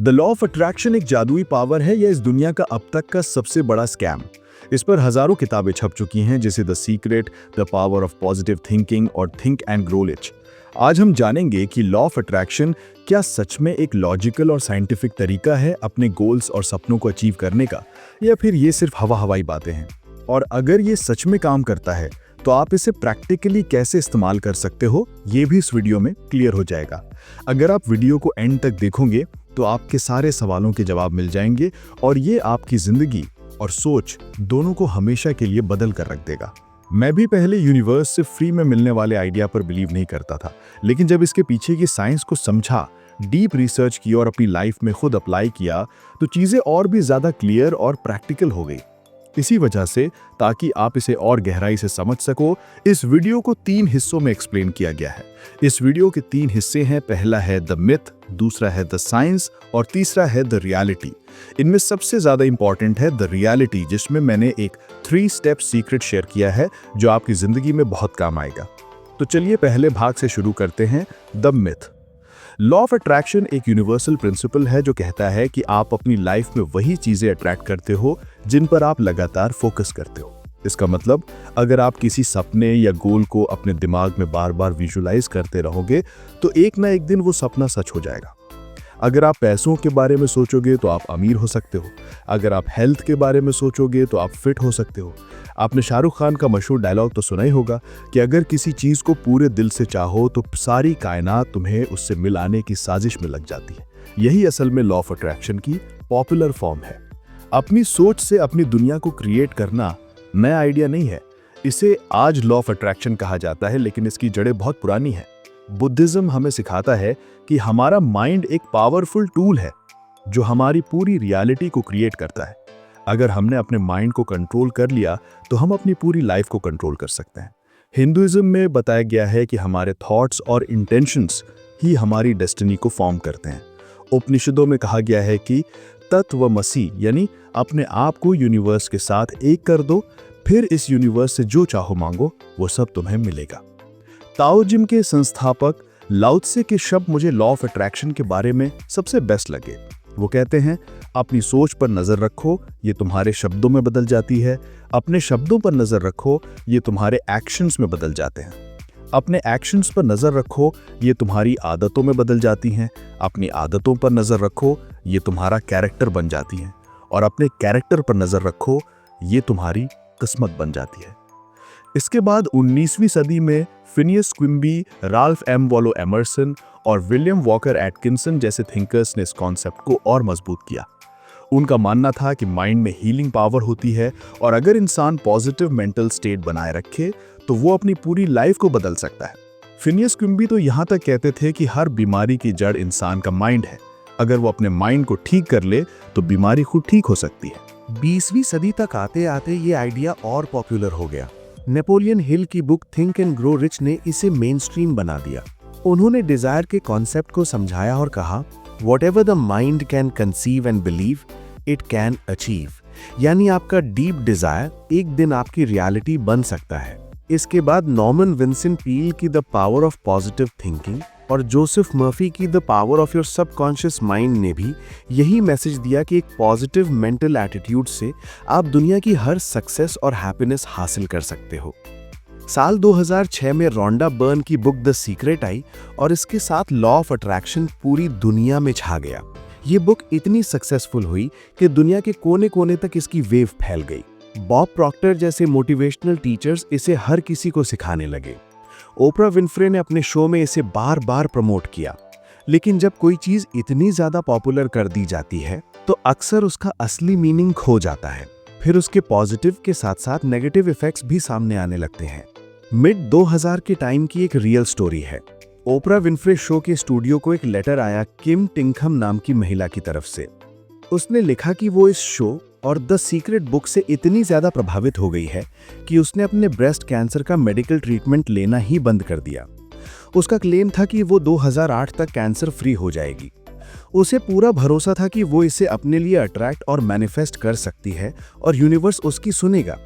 The law of attraction एक जादुई power है या इस दुनिया का अब तक का सबसे बड़ा स्कैम। इस पर हजारों किताबें छप चुकी हैं, जैसे the secret, the power of positive thinking और थिंक एंड ग्रो रिच। आज हम जानेंगे कि लॉ ऑफ अट्रैक्शन क्या सच में एक लॉजिकल और साइंटिफिक तरीका है अपने गोल्स और सपनों को अचीव करने का, या फिर ये सिर्फ हवाई बातें हैं। और अगर ये सच में काम करता है तो आप इसे प्रैक्टिकली कैसे इस्तेमाल कर सकते हो, ये भी इस वीडियो में क्लियर हो जाएगा। अगर आप वीडियो को एंड तक देखोगे तो आपके सारे सवालों के जवाब मिल जाएंगे और ये आपकी जिंदगी और सोच दोनों को हमेशा के लिए बदल कर रख देगा। मैं भी पहले यूनिवर्स से फ्री में मिलने वाले आइडिया पर बिलीव नहीं करता था, लेकिन जब इसके पीछे की साइंस को समझा, डीप रिसर्च की और अपनी लाइफ में खुद अप्लाई किया तो चीजें और भी ज्यादा क्लियर और प्रैक्टिकल हो गई। इसी वजह से, ताकि आप इसे और गहराई से समझ सको, इस वीडियो को 3 हिस्सों में एक्सप्लेन किया गया है। इस वीडियो के 3 हिस्से हैं। पहला है द मिथ, दूसरा है द साइंस और तीसरा है द रियलिटी। इनमें सबसे ज्यादा इंपॉर्टेंट है द रियलिटी, जिसमें मैंने एक 3 स्टेप सीक्रेट शेयर किया है जो आपकी जिंदगी में बहुत काम आएगा। तो चलिए पहले भाग से शुरू करते हैं, the myth. Law of attraction एक यूनिवर्सल प्रिंसिपल है जो कहता है कि आप अपनी लाइफ में वही चीजें अट्रैक्ट करते हो जिन पर आप लगातार फोकस करते हो। इसका मतलब, अगर आप किसी सपने या गोल को अपने दिमाग में बार बार विजुलाइज करते रहोगे तो एक ना एक दिन वो सपना सच हो जाएगा। अगर आप पैसों के बारे में सोचोगे तो आप अमीर हो सकते हो। अगर आप हेल्थ के बारे में सोचोगे तो आप फिट हो सकते हो। आपने शाहरुख खान का मशहूर डायलॉग तो सुना ही होगा कि अगर किसी चीज को पूरे दिल से चाहो तो सारी कायनात तुम्हें उससे मिलाने की साजिश में लग जाती है। यही असल में लॉ ऑफ अट्रैक्शन की पॉपुलर फॉर्म है। अपनी सोच से अपनी दुनिया को क्रिएट करना नया आइडिया नहीं है। इसे आज लॉ ऑफ अट्रैक्शन कहा जाता है, लेकिन इसकी जड़ें बहुत पुरानी हैं। बुद्धिज्म हमें सिखाता है कि हमारा माइंड एक पावरफुल टूल है जो हमारी पूरी रियलिटी को क्रिएट करता है। अगर हमने अपने माइंड को कंट्रोल कर लिया तो हम अपनी पूरी लाइफ को कंट्रोल कर सकते हैं। हिंदुइज्म में बताया गया है कि हमारे थॉट्स और इंटेंशंस ही हमारी डेस्टिनी को फॉर्म करते हैं। उपनिषदों में कहा गया है कि तत्वमसि, यानी अपने आप को यूनिवर्स के साथ एक कर दो, फिर इस यूनिवर्स से जो चाहो मांगो वो सब तुम्हें मिलेगा। ताओजिम के संस्थापक लाओ त्से के शब्द मुझे लॉ ऑफ अट्रैक्शन के बारे में सबसे बेस्ट लगे। वो कहते हैं, अपनी सोच पर नजर रखो, ये तुम्हारे शब्दों में बदल जाती है। अपने शब्दों पर नजर रखो, ये तुम्हारे एक्शंस में बदल जाते हैं। अपने एक्शंस पर नजर रखो, ये तुम्हारी आदतों में बदल जाती हैं। अपनी आदतों पर नजर रखो, ये तुम्हारा कैरेक्टर बन जाती हैं। और अपने कैरेक्टर पर नजर रखो, ये तुम्हारी किस्मत बन जाती है। इसके बाद 19वीं सदी में Phineas Quimby, Ralph M Waldo Emerson और विलियम वॉकर एटकिंसन जैसे थिंकर्स ने इस कॉन्सेप्ट को और मजबूत किया। उनका मानना था कि माइंड में हीलिंग पावर होती है और अगर इंसान पॉजिटिव मेंटल स्टेट बनाए रखे तो वो अपनी पूरी लाइफ को बदल सकता है। फिनियस क्विम्बी तो यहाँ तक कहते थे कि हर बीमारी की जड़ इंसान का माइंड है। अगर वो अपने माइंड को ठीक कर ले तो बीमारी खुद ठीक हो सकती है। 20वीं सदी तक आते आते ये आइडिया और पॉपुलर हो गया। नेपोलियन हिल की book think and grow rich ने इसे मेन स्ट्रीम बना दिया। उन्होंने डिजायर के कॉन्सेप्ट को समझाया और कहा, whatever the mind can conceive and believe it can achieve, यानी आपका डीप डिजायर एक दिन आपकी रियलिटी बन सकता है। इसके बाद नॉर्मन विंसेंट पील की the power of positive thinking और जोसेफ मर्फी की the power of your subconscious mind ने भी यही मैसेज दिया कि एक पॉजिटिव मेंटल एटीट्यूड से आप दुनिया की हर सक्सेस और हैप्पीनेस हासिल कर सकते हो। साल 2006 में रोंडा बर्न की बुक द सीक्रेट आई और इसके साथ लॉ ऑफ अट्रैक्शन पूरी दुनिया में छा गया। ये बुक इतनी सक्सेसफुल हुई कि दुनिया के कोने कोने तक इसकी वेव फैल गई। बॉब प्रॉक्टर जैसे मोटिवेशनल टीचर्स इसे हर किसी को सिखाने लगे। ओपरा विनफ्रे ने अपने शो में इसे बार बार प्रमोट किया। लेकिन जब कोई चीज इतनी ज्यादा पॉपुलर कर दी जाती है तो अक्सर उसका असली मीनिंग खो जाता है। फिर उसके पॉजिटिव के साथ साथ नेगेटिव इफेक्ट्स भी सामने आने लगते हैं। मिड 2000 के टाइम की एक रियल स्टोरी है। ओपरा विनफ्रे शो के स्टूडियो को एक लेटर आया किम टिंकहम नाम की महिला की तरफ से। उसने लिखा कि वो इस शो और द सीक्रेट बुक से इतनी ज्यादा प्रभावित हो गई है कि उसने अपने ब्रेस्ट कैंसर का मेडिकल ट्रीटमेंट लेना ही बंद कर दिया। उसका क्लेम था कि वो 2008 तक कैंसर फ्री हो जाएगी। उसे पूरा भरोसा था कि वो इसे अपने लिए अट्रैक्ट और मैनिफेस्ट कर सकती है और यूनिवर्स उसकी सुनेगा।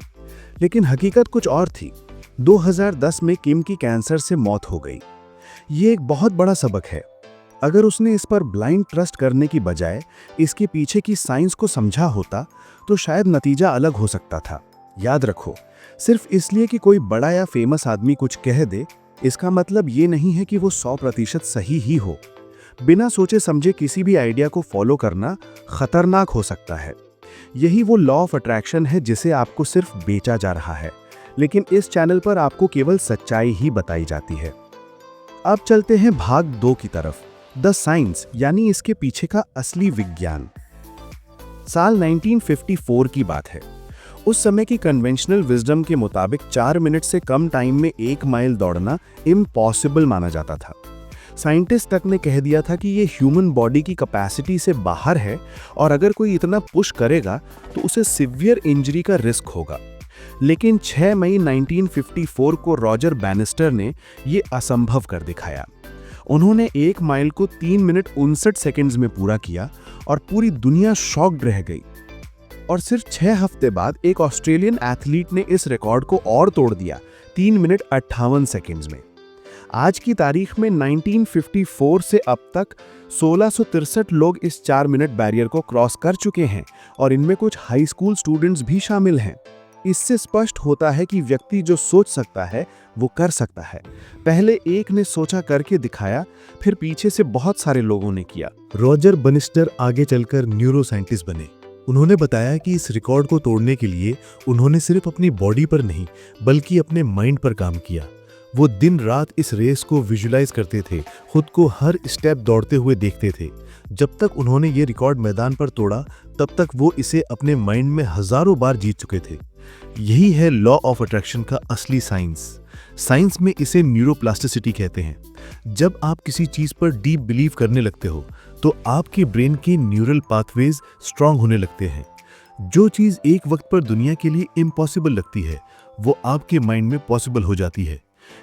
लेकिन हकीकत कुछ और थी। 2010 में किम की कैंसर से मौत हो गई। ये एक बहुत बड़ा सबक है। अगर उसने इस पर ब्लाइंड ट्रस्ट करने की बजाय इसके पीछे की साइंस को समझा होता तो शायद नतीजा अलग हो सकता था। याद रखो, सिर्फ इसलिए कि कोई बड़ा या फेमस आदमी कुछ कह दे, इसका मतलब ये नहीं है कि वो 100% सही ही हो। बिना सोचे समझे किसी भी आइडिया को फॉलो करना खतरनाक हो सकता है। यही वो लॉ ऑफ अट्रैक्शन है जिसे आपको सिर्फ बेचा जा रहा है, लेकिन इस चैनल पर आपको केवल सच्चाई ही बताई जाती है। अब चलते हैं भाग 2 की तरफ, द साइंस, यानी इसके पीछे का असली विज्ञान। साल 1954 की बात है। उस समय की कन्वेंशनल विजडम के मुताबिक 4 मिनट से कम टाइम में 1 माइल दौड़ना इम्पॉसिबल माना जाता था। साइंटिस्ट तक ने कह दिया था कि ये ह्यूमन बॉडी की कैपेसिटी से बाहर है और अगर कोई इतना पुश करेगा तो उसे सिवियर इंजरी का रिस्क होगा। लेकिन 6 मई 1954 को रॉजर बैनिस्टर ने ये असंभव कर दिखाया। उन्होंने 1 माइल को 3 मिनट 59 सेकंड्स में पूरा किया और पूरी दुनिया शॉक्ड रह गई। और सिर्फ 6 हफ्ते बाद एक ऑस्ट्रेलियन एथलीट ने इस रिकॉर्ड को और तोड़ दिया, 3 मिनट 58 सेकंड्स में। आज की तारीख में 1954 से अब तक 1663 लोग इस 4 मिनट बैरियर को क्रॉस कर चुके हैं और इनमें कुछ हाई स्कूल स्टूडेंट्स भी शामिल हैं। इससे स्पष्ट होता है कि व्यक्ति जो सोच सकता है वो कर सकता है। पहले एक ने सोचा करके दिखाया, फिर पीछे से बहुत सारे लोगों ने किया। रॉजर बनिस्टर आगे चलकर न्यूरो साइंटिस्ट बने। उन्होंने बताया कि इस रिकॉर्ड को तोड़ने के लिए उन्होंने सिर्फ अपनी बॉडी पर नहीं बल्कि अपने माइंड पर काम किया। वो दिन रात इस रेस को विजुलाइज करते थे, खुद को हर स्टेप दौड़ते हुए देखते थे। जब तक उन्होंने ये रिकॉर्ड मैदान पर तोड़ा तब तक वो इसे अपने माइंड में हजारों बार जीत चुके थे। यही है लॉ ऑफ अट्रैक्शन का असली साइंस। साइंस में इसे न्यूरोप्लास्टिसिटी कहते हैं। जब आप किसी चीज पर डीप बिलीव करने लगते हो तो आपके ब्रेन के न्यूरल पाथवेज स्ट्रांग होने लगते हैं। जो चीज एक वक्त पर दुनिया के लिए इम्पॉसिबल लगती है वो आपके माइंड में पॉसिबल हो जाती है।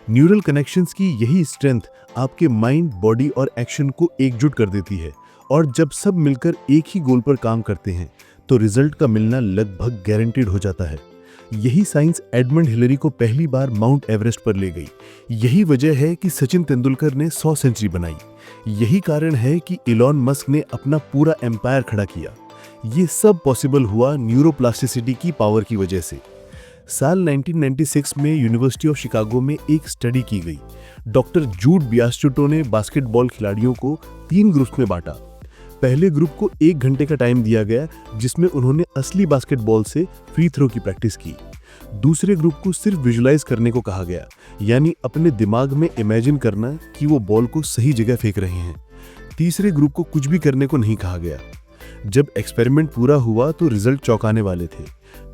न्यूरल कनेक्शंस की यही स्ट्रेंथ आपके माइंड, बॉडी और एक्शन को एकजुट कर देती है और जब सब मिलकर एक ही गोल पर काम करते हैं तो रिजल्ट का मिलना लगभग गारंटीड हो जाता है। यही साइंस एडमंड हिलरी को पहली बार माउंट एवरेस्ट पर ले गई। यही वजह है कि सचिन तेंदुलकर ने 100 सेंचुरी बनाई। यही कारण है कि इलॉन मस्क ने अपना पूरा एम्पायर खड़ा किया। ये सब पॉसिबल हुआ न्यूरोप्लास्टिसिटी की पावर की वजह से। साल 1996 में यूनिवर्सिटी ऑफ शिकागो में एक स्टडी की गई। डॉक्टर जूड बियास्टुटो ने बास्केटबॉल खिलाड़ियों को 3 ग्रुप्स में बांटा। पहले ग्रुप को 1 घंटे का टाइम दिया गया जिसमें उन्होंने असली बास्केटबॉल से फ्री थ्रो की प्रैक्टिस की। दूसरे ग्रुप को सिर्फ विजुलाइज करने को कहा गया, यानी अपने दिमाग में इमेजिन करना कि वो बॉल को सही जगह फेंक रहे हैं। तीसरे ग्रुप को कुछ भी करने को नहीं कहा गया। जब एक्सपेरिमेंट पूरा हुआ तो रिजल्ट चौंकाने वाले थे।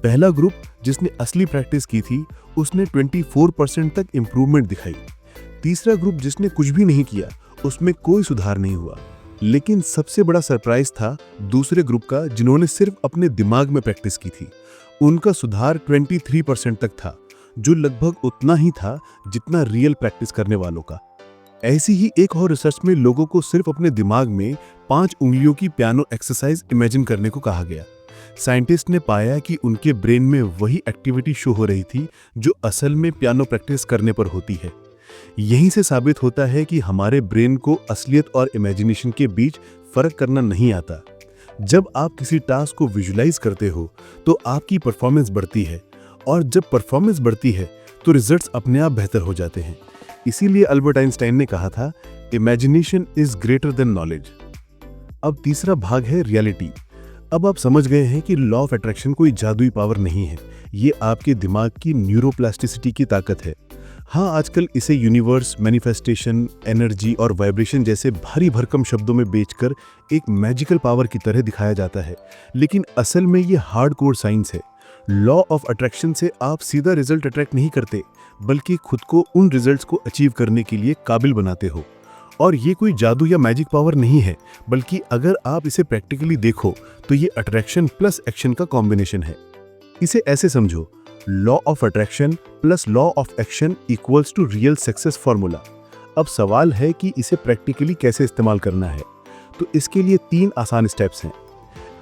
पहला ग्रुप जिसने असली प्रैक्टिस की थी उसने 24% तक इंप्रूवमेंट दिखाई। तीसरा ग्रुप जिसने कुछ भी नहीं किया उसमें कोई सुधार नहीं हुआ। लेकिन सबसे बड़ा सरप्राइज था दूसरे ग्रुप का जिन्होंने सिर्फ अपने दिमाग में प्रैक्टिस की थी। उनका सुधार 23% तक था, जो लगभग उतना ही था जितना रियल प्रैक्टिस करने वालों का। ऐसी ही एक और रिसर्च में लोगों को सिर्फ अपने दिमाग में 5 उंगलियों की पियानो एक्सरसाइज इमेजिन करने को कहा गया। साइंटिस्ट ने पाया कि उनके ब्रेन में वही एक्टिविटी शो हो रही थी जो असल में पियानो प्रैक्टिस करने पर होती है। यहीं से साबित होता है कि हमारे ब्रेन को असलियत और इमेजिनेशन के बीच फर्क करना नहीं आता। जब आप किसी टास्क को विजुलाइज करते हो तो आपकी परफॉर्मेंस बढ़ती है और जब परफॉर्मेंस बढ़ती है तो रिजल्ट्स अपने आप बेहतर हो जाते हैं। इसीलिए अल्बर्ट आइंस्टाइन ने कहा था, imagination is greater than knowledge. अब तीसरा भाग है रियलिटी। अब आप समझ गए हैं कि लॉ ऑफ अट्रैक्शन कोई जादुई पावर नहीं है, ये आपके दिमाग की न्यूरोप्लास्टिसिटी की ताकत है। हाँ, आजकल इसे यूनिवर्स, मैनिफेस्टेशन, एनर्जी और वाइब्रेशन जैसे भारी भरकम शब्दों में बेचकर एक मैजिकल पावर की तरह दिखाया जाता है, लेकिन असल में ये हार्डकोर साइंस है। लॉ ऑफ अट्रैक्शन से आप सीधा रिजल्ट अट्रैक्ट नहीं करते, बल्कि खुद को उन रिजल्ट्स को अचीव करने के लिए काबिल बनाते हो। और ये कोई जादू या मैजिक पावर नहीं है, बल्कि अगर आप इसे प्रैक्टिकली देखो तो ये अट्रैक्शन प्लस एक्शन का कॉम्बिनेशन है। इसे ऐसे समझो, law of attraction plus law of action equals to real success formula. अब सवाल है कि इसे प्रैक्टिकली कैसे इस्तेमाल करना है। तो इसके लिए 3 आसान स्टेप्स हैं।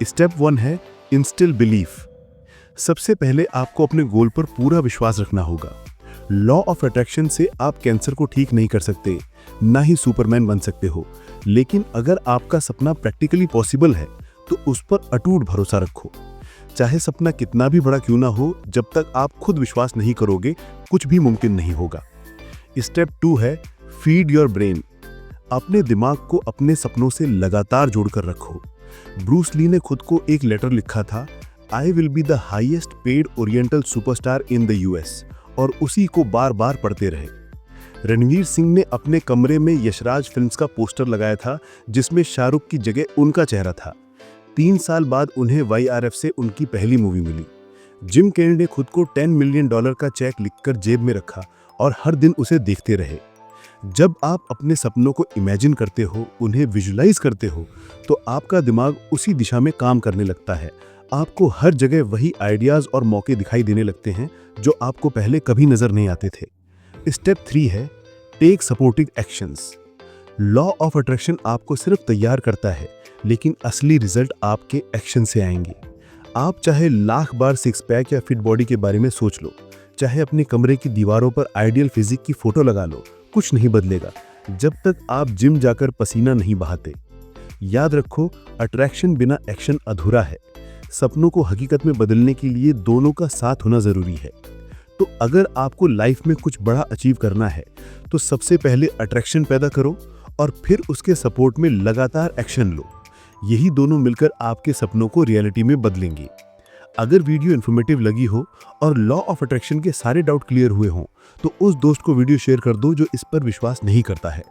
स्टेप 1 है इंस्टिल बिलीफ। सबसे पहले आपको अपने गोल पर पूरा विश्वास रखना होगा। लॉ ऑफ अट्रैक्शन से आप कैंसर को ठीक नहीं कर सकते, ना ही सुपरमैन बन सकते हो, लेकिन अगर आपका सपना प्रैक्टिकली पॉसिबल है तो उस पर अटूट भरोसा रखो। चाहे सपना कितना भी बड़ा क्यों ना हो, जब तक आप खुद विश्वास नहीं करोगे कुछ भी मुमकिन नहीं होगा। स्टेप 2 है फीड योर ब्रेन। अपने दिमाग को अपने सपनों से लगातार जोड़कर रखो। ब्रूस ली ने खुद को एक लेटर लिखा था, I will be the highest paid oriental superstar in the US, और उसी को बार बार पढ़ते रहे। रणवीर सिंह ने अपने कमरे में यशराज फिल्म्स का पोस्टर लगाया था जिसमें शाहरुख की जगह उनका चेहरा था। 3 साल बाद उन्हें YRF से उनकी पहली मूवी मिली। जिम कैरी ने खुद को $10 मिलियन का चेक लिखकर जेब में रखा और हर दिन उसे देखते रहे। जब आप अपने सपनों को इमेजिन करते हो, उन्हें विजुलाइज करते हो, तो आपका दिमाग उसी दिशा में काम करने लगता है। आपको हर जगह वही आइडियाज और मौके दिखाई देने लगते हैं जो आपको पहले कभी नजर नहीं आते थे। स्टेप 3 है take supporting actions. Law of attraction आपको सिर्फ तैयार करता है, लेकिन असली रिजल्ट आपके एक्शन से आएंगे। आप चाहे लाख बार 6 पैक या फिट बॉडी के बारे में सोच लो, चाहे अपने कमरे की दीवारों पर आइडियल फिजिक की फोटो लगा लो, कुछ नहीं बदलेगा जब तक आप जिम जाकर पसीना नहीं बहाते। याद रखो, अट्रैक्शन बिना एक्शन अधूरा है। सपनों को हकीकत में बदलने के लिए दोनों का साथ होना जरूरी है। तो अगर आपको लाइफ में कुछ बड़ा अचीव करना है तो सबसे पहले अट्रैक्शन पैदा करो और फिर उसके सपोर्ट में लगातार एक्शन लो। यही दोनों मिलकर आपके सपनों को रियलिटी में बदलेंगे। अगर वीडियो इन्फॉर्मेटिव लगी हो और लॉ ऑफ अट्रैक्शन के सारे डाउट क्लियर हुए हों तो उस दोस्त को वीडियो शेयर कर दो जो इस पर विश्वास नहीं करता है।